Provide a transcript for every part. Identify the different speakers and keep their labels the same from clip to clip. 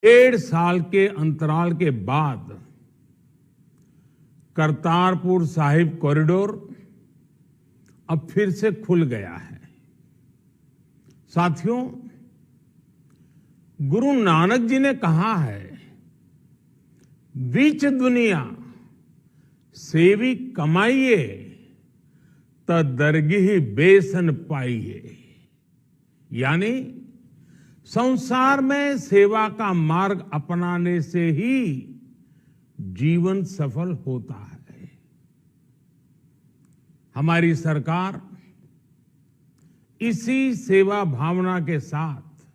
Speaker 1: 1.5 साल के अंतराल के बाद करतारपुर साहिब कॉरिडोर अब फिर से खुल गया है। साथियों, गुरु नानक जी ने कहा है, बीच दुनिया सेवी कमाइए त दरगिह बेसन पाइए। यानी संसार में सेवा का मार्ग अपनाने से ही जीवन सफल होता है। हमारी सरकार इसी सेवा भावना के साथ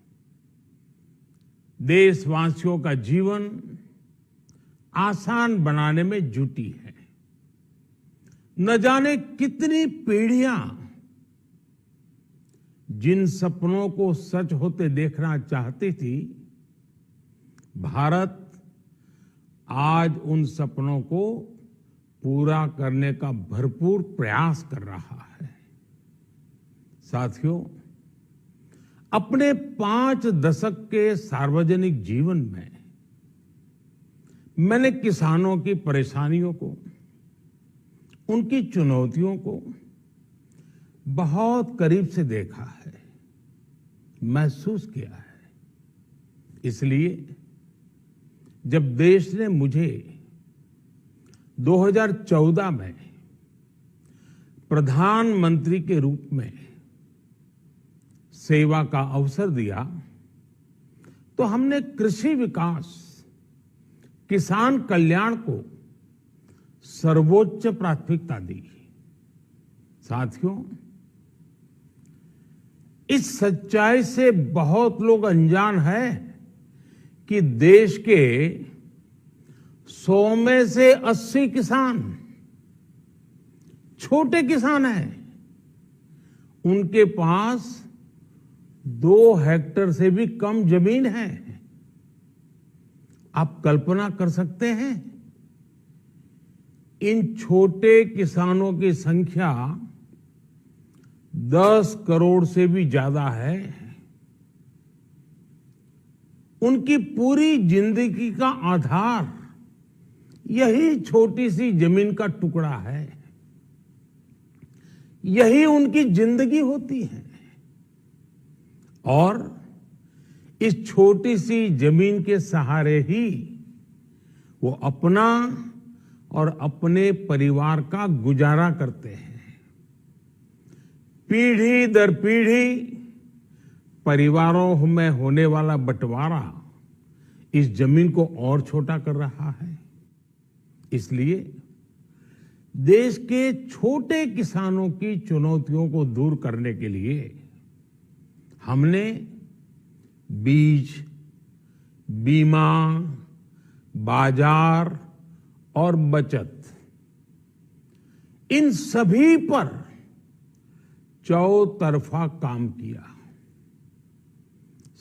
Speaker 1: देशवासियों का जीवन आसान बनाने में जुटी है। न जाने कितनी पीढ़ियां जिन सपनों को सच होते देखना चाहती थी, भारत आज उन सपनों को पूरा करने का भरपूर प्रयास कर रहा है। साथियों, अपने 5 दशक के सार्वजनिक जीवन में मैंने किसानों की परेशानियों को, उनकी चुनौतियों को बहुत करीब से देखा है, महसूस किया है। इसलिए जब देश ने मुझे 2014 में प्रधानमंत्री के रूप में सेवा का अवसर दिया, तो हमने कृषि विकास, किसान कल्याण को सर्वोच्च प्राथमिकता दी। साथियों, इस सच्चाई से बहुत लोग अनजान हैं कि देश के 100 में से 80 किसान छोटे किसान हैं। उनके पास 2 हेक्टेयर से भी कम जमीन है। आप कल्पना कर सकते हैं, इन छोटे किसानों की संख्या 10 करोड़ से भी ज्यादा है। उनकी पूरी जिंदगी का आधार यही छोटी सी जमीन का टुकड़ा है। यही उनकी जिंदगी होती है। और इस छोटी सी जमीन के सहारे ही वो अपना और अपने परिवार का गुजारा करते हैं। पीढ़ी दर पीढ़ी परिवारों में होने वाला बंटवारा इस जमीन को और छोटा कर रहा है। इसलिए देश के छोटे किसानों की चुनौतियों को दूर करने के लिए हमने बीज, बीमा, बाजार और बचत, इन सभी पर चौतरफा काम किया।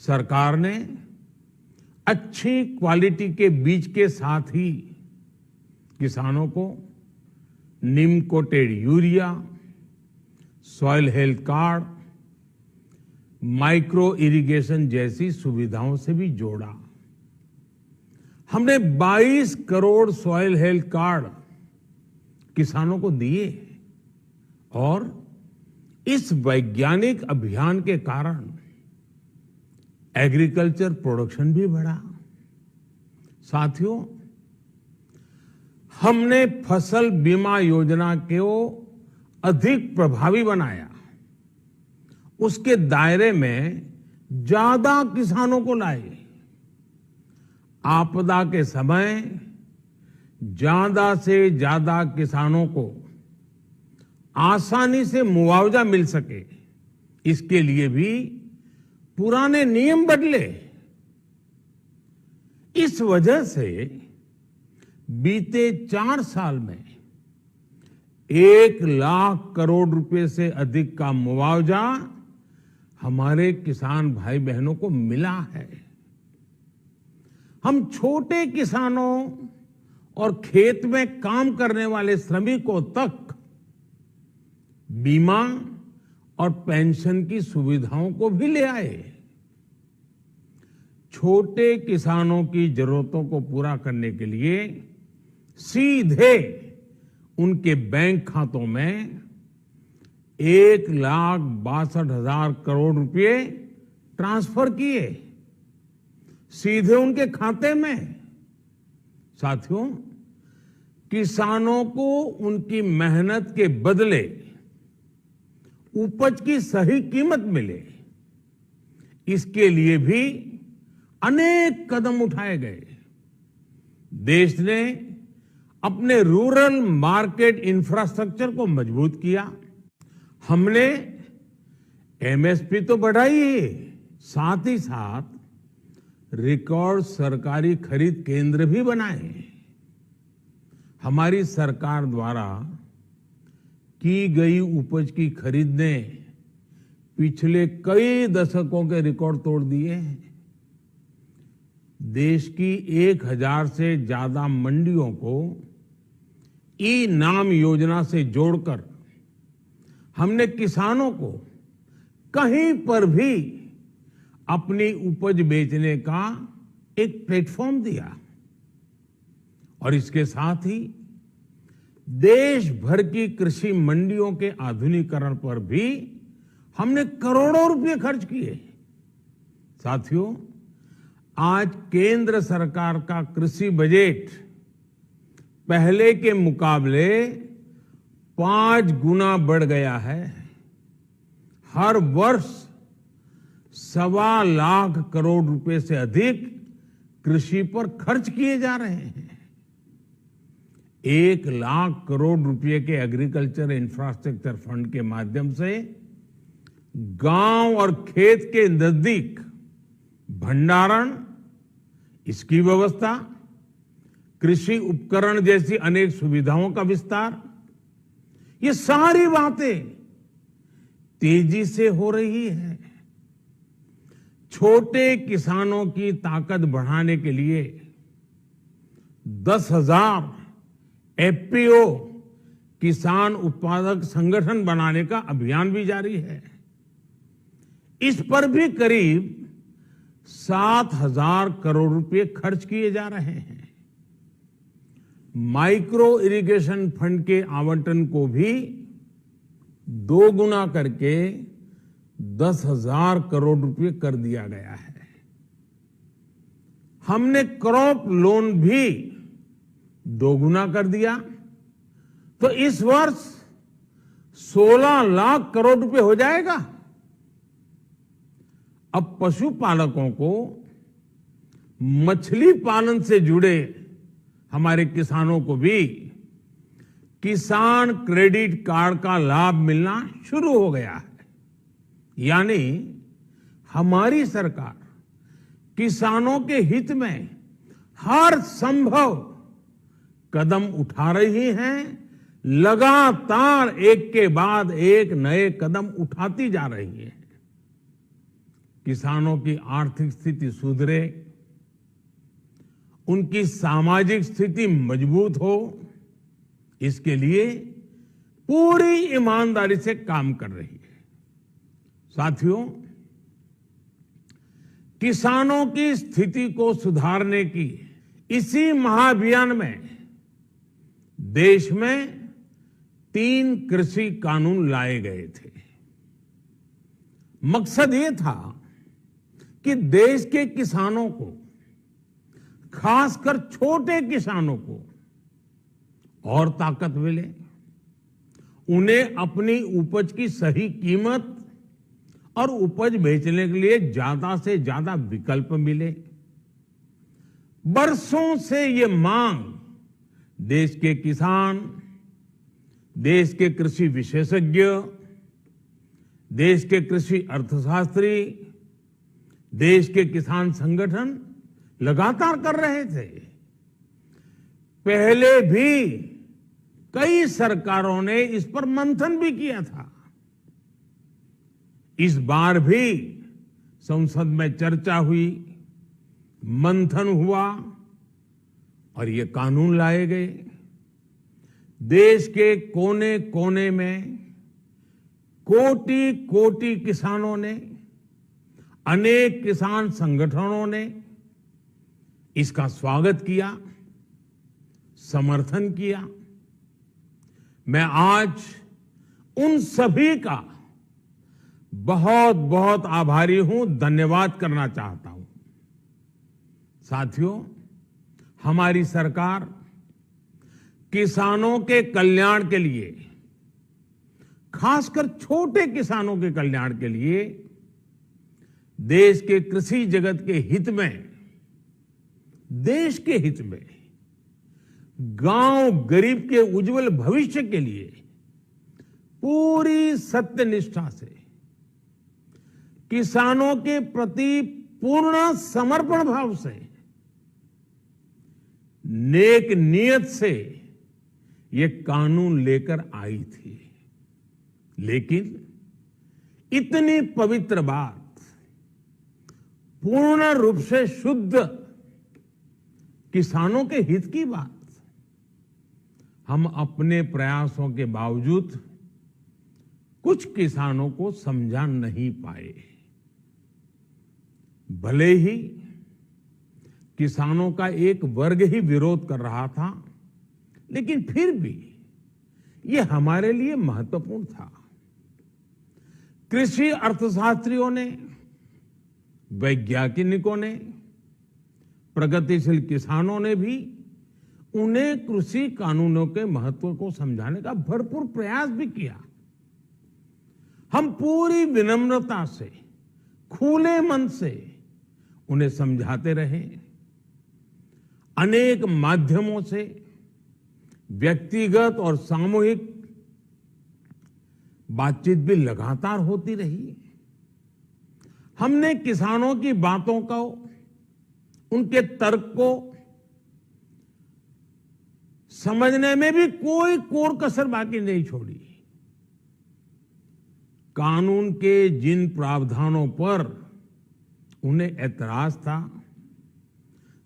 Speaker 1: सरकार ने अच्छी क्वालिटी के बीज के साथ ही किसानों को neem coated urea, soil health card, micro irrigation जैसी सुविधाओं से भी जोड़ा। हमने 22 करोड़ सॉइल हेल्थ कार्ड किसानों को दिए और इस वैज्ञानिक अभियान के कारण एग्रीकल्चर प्रोडक्शन भी बढ़ा। साथियों, हमने फसल बीमा योजना को अधिक प्रभावी बनाया। उसके दायरे में ज्यादा किसानों को लाए। आपदा के समय ज्यादा से ज्यादा किसानों को आसानी से मुआवजा मिल सके, इसके लिए भी पुराने नियम बदले। इस वजह से बीते 4 साल में 1 लाख करोड़ रुपए से अधिक का मुआवजा हमारे किसान भाई बहनों को मिला है। हम छोटे किसानों और खेत में काम करने वाले श्रमिकों तक बीमा और पेंशन की सुविधाओं को भी ले आए। छोटे किसानों की जरूरतों को पूरा करने के लिए सीधे उनके बैंक खातों में 1,62,000 करोड़ रुपए ट्रांसफर किए, सीधे उनके खाते में। साथियों, किसानों को उनकी मेहनत के बदले उपज की सही कीमत मिले, इसके लिए भी अनेक कदम उठाए गए। देश ने अपने रूरल मार्केट इंफ्रास्ट्रक्चर को मजबूत किया। हमने एमएसपी तो बढ़ाई है, साथ ही साथ रिकॉर्ड सरकारी खरीद केंद्र भी बनाए। हमारी सरकार द्वारा की गई उपज की खरीद ने पिछले कई दशकों के रिकॉर्ड तोड़ दिए हैं। देश की 1,000 से ज्यादा मंडियों को ई नाम योजना से जोड़कर हमने किसानों को कहीं पर भी अपनी उपज बेचने का एक प्लेटफॉर्म दिया और इसके साथ ही देश भर की कृषि मंडियों के आधुनिकीकरण पर भी हमने करोड़ों रुपए खर्च किए। साथियों, आज केंद्र सरकार का कृषि बजट पहले के मुकाबले 5 गुना बढ़ गया है। हर वर्ष 1.25 लाख करोड़ रुपए से अधिक कृषि पर खर्च किए जा रहे हैं। 1 लाख करोड़ रुपए के एग्रीकल्चर इंफ्रास्ट्रक्चर फंड के माध्यम से गांव और खेत के नजदीक भंडारण, इसकी व्यवस्था, कृषि उपकरण जैसी अनेक सुविधाओं का विस्तार, ये सारी बातें तेजी से हो रही है। छोटे किसानों की ताकत बढ़ाने के लिए 10,000 एफपीओ किसान उत्पादक संगठन बनाने का अभियान भी जारी है। इस पर भी करीब 7,000 करोड़ रुपए खर्च किए जा रहे हैं। माइक्रो इरिगेशन फंड के आवंटन को भी 2 गुना करके 10,000 करोड़ रुपए कर दिया गया है। हमने क्रॉप लोन भी 2 गुना कर दिया, तो इस वर्ष 16 लाख करोड़ रुपए हो जाएगा। अब पशुपालकों को मछली पालन से जुड़े हमारे किसानों को भी किसान क्रेडिट कार्ड का लाभ मिलना शुरू हो गया है। यानी हमारी सरकार किसानों के हित में हर संभव कदम उठा रही है, लगातार एक के बाद एक नए कदम उठाती जा रही है। किसानों की आर्थिक स्थिति सुधरे, उनकी सामाजिक स्थिति मजबूत हो, इसके लिए पूरी ईमानदारी से काम कर रही है। साथियों, किसानों की स्थिति को सुधारने की इसी महाअभियान में देश में 3 कृषि कानून लाए गए थे। मकसद ये था कि देश के किसानों को, खासकर छोटे किसानों को और ताकत मिले, उन्हें अपनी उपज की सही कीमत और उपज बेचने के लिए ज्यादा से ज्यादा विकल्प मिले। बरसों से ये मांग देश के किसान, देश के कृषि विशेषज्ञ, देश के कृषि अर्थशास्त्री, देश के किसान संगठन लगातार कर रहे थे। पहले भी कई सरकारों ने इस पर मंथन भी किया था। इस बार भी संसद में चर्चा हुई, मंथन हुआ और ये कानून लाए गए। देश के कोने कोने में कोटि कोटि किसानों ने, अनेक किसान संगठनों ने इसका स्वागत किया, समर्थन किया। मैं आज उन सभी का बहुत बहुत आभारी हूं, धन्यवाद करना चाहता हूं। साथियों, हमारी सरकार किसानों के कल्याण के लिए, खासकर छोटे किसानों के कल्याण के लिए, देश के कृषि जगत के हित में, देश के हित में, गांव गरीब के उज्जवल भविष्य के लिए पूरी सत्यनिष्ठा से, किसानों के प्रति पूर्ण समर्पण भाव से, नेक नियत से ये कानून लेकर आई थी। लेकिन इतनी पवित्र बात, पूर्ण रूप से शुद्ध किसानों के हित की बात, हम अपने प्रयासों के बावजूद कुछ किसानों को समझा नहीं पाए। भले ही किसानों का एक वर्ग ही विरोध कर रहा था, लेकिन फिर भी यह हमारे लिए महत्वपूर्ण था। कृषि अर्थशास्त्रियों ने, वैज्ञानिकों ने, प्रगतिशील किसानों ने भी उन्हें कृषि कानूनों के महत्व को समझाने का भरपूर प्रयास भी किया। हम पूरी विनम्रता से, खुले मन से उन्हें समझाते रहे। अनेक माध्यमों से व्यक्तिगत और सामूहिक बातचीत भी लगातार होती रही। हमने किसानों की बातों को, उनके तर्क को समझने में भी कोई कोर कसर बाकी नहीं छोड़ी। कानून के जिन प्रावधानों पर उन्हें ऐतराज था,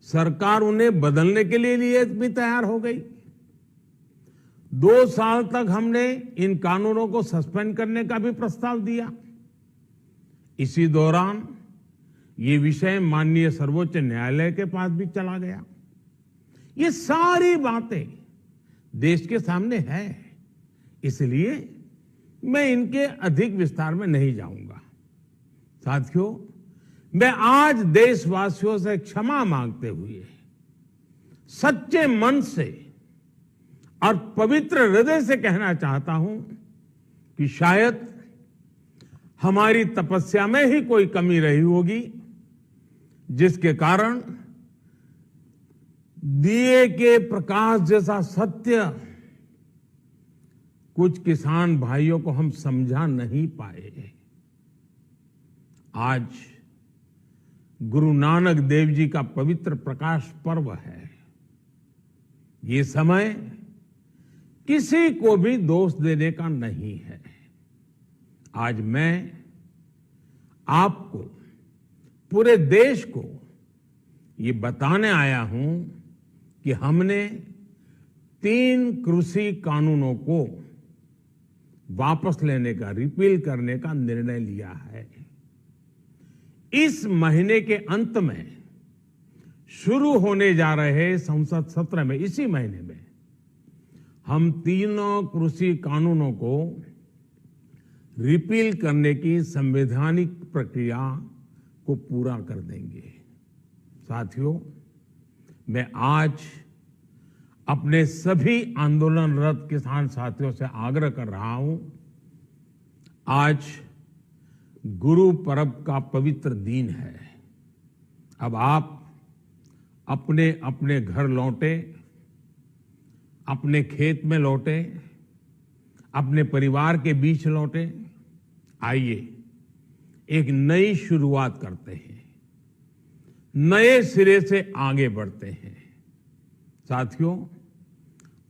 Speaker 1: सरकार उन्हें बदलने के लिए भी तैयार हो गई। 2 साल तक हमने इन कानूनों को सस्पेंड करने का भी प्रस्ताव दिया। इसी दौरान ये विषय माननीय सर्वोच्च न्यायालय के पास भी चला गया। ये सारी बातें देश के सामने है, इसलिए मैं इनके अधिक विस्तार में नहीं जाऊंगा। साथियों, मैं आज देशवासियों से क्षमा मांगते हुए सच्चे मन से और पवित्र हृदय से कहना चाहता हूं कि शायद हमारी तपस्या में ही कोई कमी रही होगी, जिसके कारण दिए के प्रकाश जैसा सत्य कुछ किसान भाइयों को हम समझा नहीं पाए। आज गुरु नानक देव जी का पवित्र प्रकाश पर्व है। ये समय किसी को भी दोष देने का नहीं है। आज मैं आपको, पूरे देश को ये बताने आया हूं कि हमने 3 कृषि कानूनों को वापस लेने का, रिपील करने का निर्णय लिया है। इस महीने के अंत में शुरू होने जा रहे संसद सत्र में, इसी महीने में, हम 3 कृषि कानूनों को रिपील करने की संवैधानिक प्रक्रिया को पूरा कर देंगे। साथियों, मैं आज अपने सभी आंदोलनरत किसान साथियों से आग्रह कर रहा हूं, आज गुरु पर्व का पवित्र दिन है। अब आप अपने अपने घर लौटे, अपने खेत में लौटे, अपने परिवार के बीच लौटे। आइए एक नई शुरुआत करते हैं, नए सिरे से आगे बढ़ते हैं। साथियों,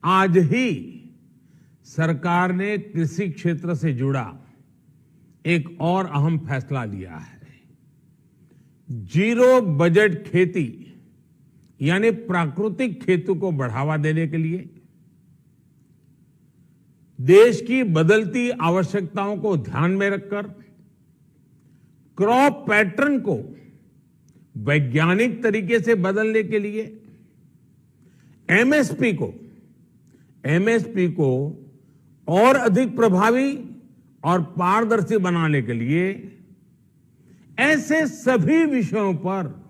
Speaker 1: आज ही सरकार ने कृषि क्षेत्र से जुड़ा एक और अहम फैसला लिया है। 0 बजट खेती यानी प्राकृतिक खेती को बढ़ावा देने के लिए, देश की बदलती आवश्यकताओं को ध्यान में रखकर क्रॉप पैटर्न को वैज्ञानिक तरीके से बदलने के लिए एमएसपी को और अधिक प्रभावी और पारदर्शी बनाने के लिए ऐसे सभी विषयों पर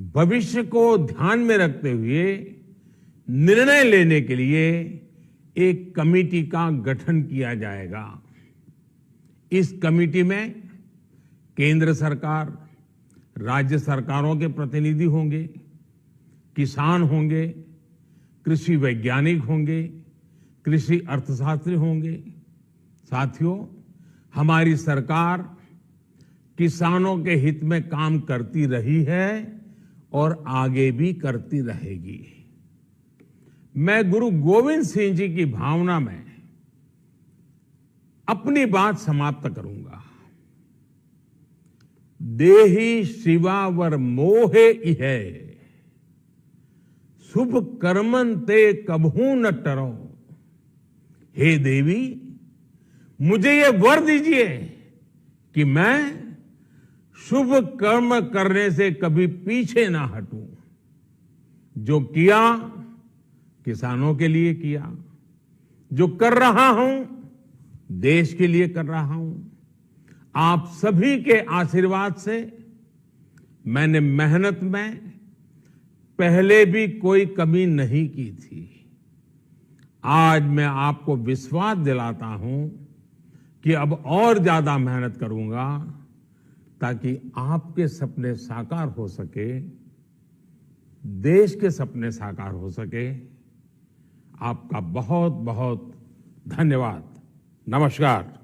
Speaker 1: भविष्य को ध्यान में रखते हुए निर्णय लेने के लिए एक कमेटी का गठन किया जाएगा। इस कमेटी में केंद्र सरकार, राज्य सरकारों के प्रतिनिधि होंगे, किसान होंगे, कृषि वैज्ञानिक होंगे, कृषि अर्थशास्त्री होंगे। साथियों, हमारी सरकार किसानों के हित में काम करती रही है और आगे भी करती रहेगी। मैं गुरु गोविंद सिंह जी की भावना में अपनी बात समाप्त करूंगा। देहि शिवावर मोहे इहे, शुभ कर्मन ते कबहू न टरो। हे देवी, मुझे ये वर दीजिए कि मैं शुभ कर्म करने से कभी पीछे ना हटूं। जो किया किसानों के लिए किया, जो कर रहा हूं देश के लिए कर रहा हूं। आप सभी के आशीर्वाद से मैंने मेहनत में पहले भी कोई कमी नहीं की थी। आज मैं आपको विश्वास दिलाता हूं कि अब और ज्यादा मेहनत करूंगा ताकि आपके सपने साकार हो सके, देश के सपने साकार हो सके। आपका बहुत बहुत धन्यवाद। नमस्कार।